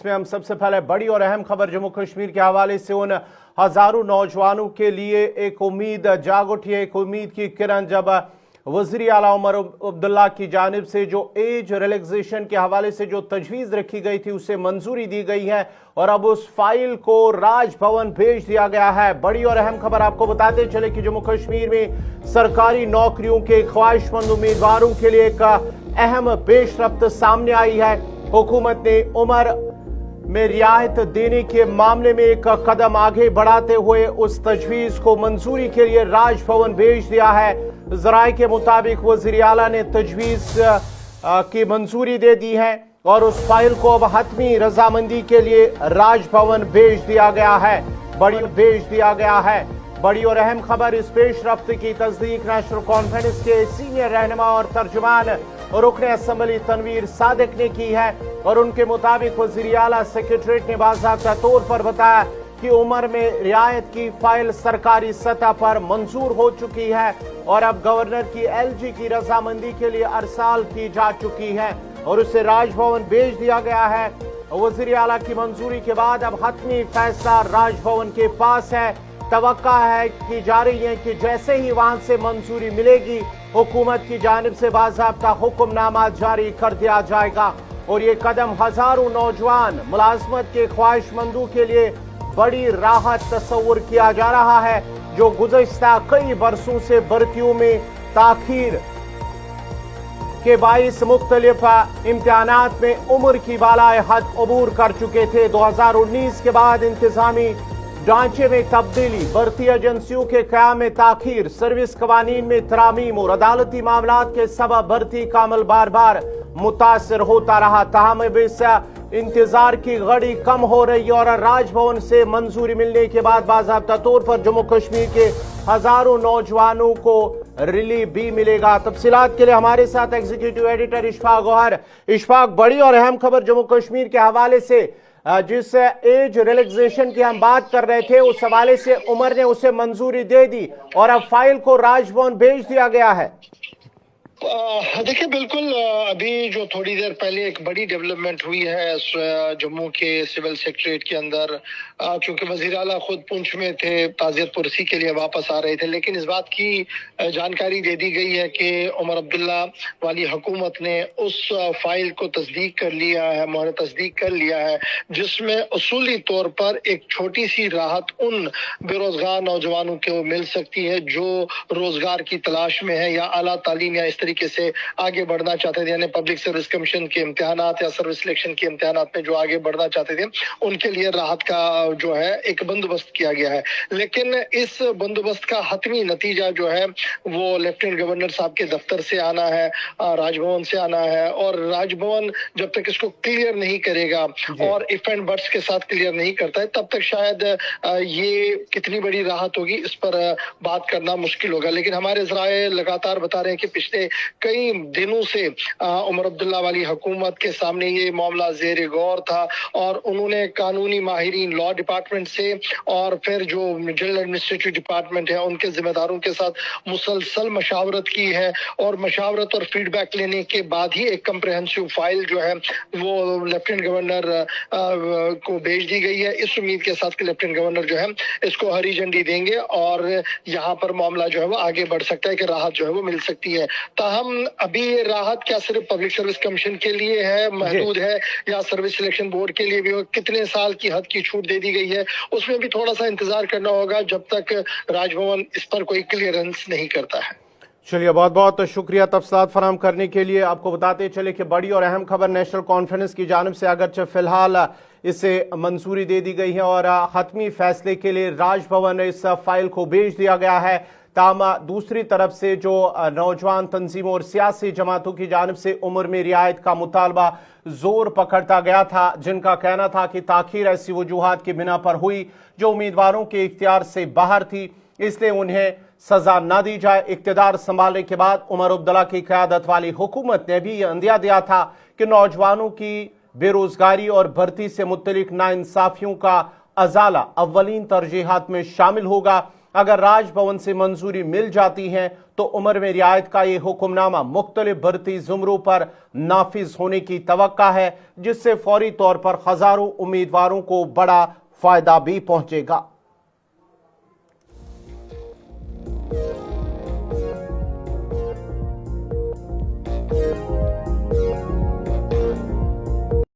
इसमें हम सबसे पहले बड़ी और अहम खबर जम्मू कश्मीर के हवाले से उन हजारों नौजवानों के लिए एक उम्मीद जाग उठी है, एक उम्मीद की किरण जब वज़ीर आला उमर अब्दुल्ला की जानिब से जो एज रिलैक्सेशन के हवाले से जो तजवीज़ रखी गई थी उसे मंजूरी दी गई है और अब उस फाइल को राजभवन भेज दिया गया है। बड़ी और अहम खबर आपको बताते चले कि जम्मू कश्मीर में सरकारी नौकरियों के ख्वाहिशमंद उम्मीदवारों के लिए एक अहम पेशरफ्त सामने आई है। हुकूमत ने उम्र में रियायत देने के मामले में एक कदम आगे बढ़ाते हुए उस तजवीज को मंजूरी के लिए राजभवन भेज दिया है। ज़राए के मुताबिक वज़ीर आला ने तजवीज की मंजूरी दे दी है और उस फाइल को अब हतमी रजामंदी के लिए राजभवन भेज दिया गया है। बड़ी और अहम खबर इस पेशरफ्त की तस्दीक नेशनल कॉन्फ्रेंस के सीनियर रहनुमा और तर्जुमान रुकन असम्बली तनवीर सादिक ने की है और उनके मुताबिक वज़ीर आला सेक्रेटरीट ने बाज़ाब्ता तौर पर बताया कि उम्र में रियायत की फाइल सरकारी सतह पर मंजूर हो चुकी है और अब गवर्नर की LG की रजामंदी के लिए अरसाल की जा चुकी है और उसे राजभवन भेज दिया गया है। वज़ीर आला की मंजूरी के बाद अब हतमी फैसला राजभवन के पास है। तवक्का है की जा रही है कि जैसे ही वहां से मंजूरी मिलेगी हुकूमत की जानिब से बाज़ाब्ता हुक्मनामा जारी कर दिया जाएगा और ये कदम हजारों नौजवान मुलाजमत के ख्वाहिशमंदों के लिए बड़ी राहत तस्वुर किया जा रहा है जो गुज़श्ता कई बरसों से भर्तियों में ताखीर के बाइस मुख्तलिफ इम्तिहानात में उम्र की बालाए हद अबूर कर चुके थे। 2019 के बाद इंतजामी ढांचे में तब्दीली, भर्ती एजेंसियों के क़याम में ताखीर, सर्विस कवानीन में तरामीम और अदालती मामलात के सबब भर्ती का अमल बार बार मुतासर होता रहा। ताहम इस इंतजार की घड़ी कम हो रही और राजभवन से मंजूरी मिलने के बाद बाज़ाब्ता तौर पर जम्मू कश्मीर के हजारों नौजवानों को रिलीफ भी मिलेगा। तफसीलात के लिए हमारे साथ एग्जीक्यूटिव एडिटर इशफाक गौहर। इशफाक, बड़ी और अहम खबर जम्मू कश्मीर के हवाले से जिस एज रिलैक्सेशन की हम बात कर रहे थे उस हवाले से उमर ने उसे मंजूरी दे दी और अब फाइल को राजभवन भेज दिया गया है। देखिए, बिल्कुल अभी जो थोड़ी देर पहले एक बड़ी डेवलपमेंट हुई है जम्मू के सिविल सेक्रेटरीट के अंदर, चूंकि वज़ीर आला खुद पुंछ में थे, ताज़ियत पुरसी के लिए वापस आ रहे थे, लेकिन इस बात की जानकारी दे दी गई है कि उमर अब्दुल्ला वाली हुकूमत ने उस फाइल को तस्दीक कर लिया है, मोहर तस्दीक कर लिया है, जिसमें उसूली तौर पर एक छोटी सी राहत उन बेरोजगार नौजवानों को मिल सकती है जो रोजगार की तलाश में है या आला तालीम या इस तरीके से आगे बढ़ना चाहते थे, यानी पब्लिक सर्विस कमीशन के इम्तिहानात या सर्विस सिलेक्शन के इम्तिहानात में जो आगे बढ़ना चाहते थे उनके लिए राहत का जो है एक बंदोबस्त किया गया है। लेकिन इस बंदोबस्त का हतमी नतीजा जो है वो लेफ्टिनेंट गवर्नर साहब के दफ्तर से आना है, राजभवन से आना है और राजभवन जब तक इसको क्लियर नहीं करेगा और इफ एंड बट्स के साथ क्लियर नहीं करता है तब तक शायद ये कितनी बड़ी राहत होगी इस पर बात करना मुश्किल होगा। लेकिन हमारे ज़राए लगातार बता रहे हैं कि पिछले कई दिनों से उमर अब्दुल्ला वाली हुकूमत के सामने ये मामला ज़ेर गौर था और उन्होंने कानूनी माहिरीन लॉ डिपार्टमेंट से और फिर जो जनरल एडमिनिस्ट्रेटिव डिपार्टमेंट है उनके जिम्मेदारों के साथ मुसलसल मशावरत की है और मशावरत और फीडबैक लेने के बाद ही एक कम्प्रहेंसिव फाइल जो है वो लेफ्टिनेंट गवर्नर को भेज दी गई है, इस उम्मीद के साथ कि लेफ्टिनेंट गवर्नर जो है इसको हरी झंडी देंगे और यहाँ पर मामला जो है वो आगे बढ़ सकता है कि राहत जो है वो मिल सकती है। ताहम अभी ये राहत क्या सिर्फ पब्लिक सर्विस कमीशन के लिए है, महदूद है, या सर्विस सिलेक्शन बोर्ड के लिए भी कितने साल की हद की छूट दे दी गई है, उसमें भी थोड़ा सा इंतजार करना होगा जब तक राजभवन इस पर कोई क्लियरेंस नहीं करता है। चलिए, बहुत बहुत शुक्रिया तफसीलात फराहम करने के लिए। आपको बताते चले कि बड़ी और अहम खबर नेशनल कॉन्फ्रेंस की जानिब से अगरचे फिलहाल इसे मंजूरी दे दी गई है और हतमी फैसले के लिए राजभवन इस फाइल को भेज दिया गया है। ताम दूसरी तरफ से जो नौजवान तंजीमों और सियासी जमातों की जानिब से उम्र में रियायत का मुतालबा जोर पकड़ता गया था, जिनका कहना था कि ताखीर ऐसी वजूहात की बिना पर हुई जो उम्मीदवारों के इख्तियार से बाहर थी, इसलिए उन्हें सजा न दी जाए। इख्तियार संभालने के बाद उमर अब्दुल्ला की क़यादत वाली हुकूमत ने भी अंदिया दिया था कि नौजवानों की बेरोजगारी और भर्ती से मुतल्लिक नाइंसाफियों का अजाला अव्वलीन तरजीहात में शामिल होगा अगर राज भवन से मंजूरी मिल जाती है तो उम्र में रियायत का ये हुक्मनामा मुख्तलिफ भर्ती जुमरों पर नाफिज होने की तवक्का है, जिससे फौरी तौर पर हजारों उम्मीदवारों को बड़ा फायदा भी पहुंचेगा।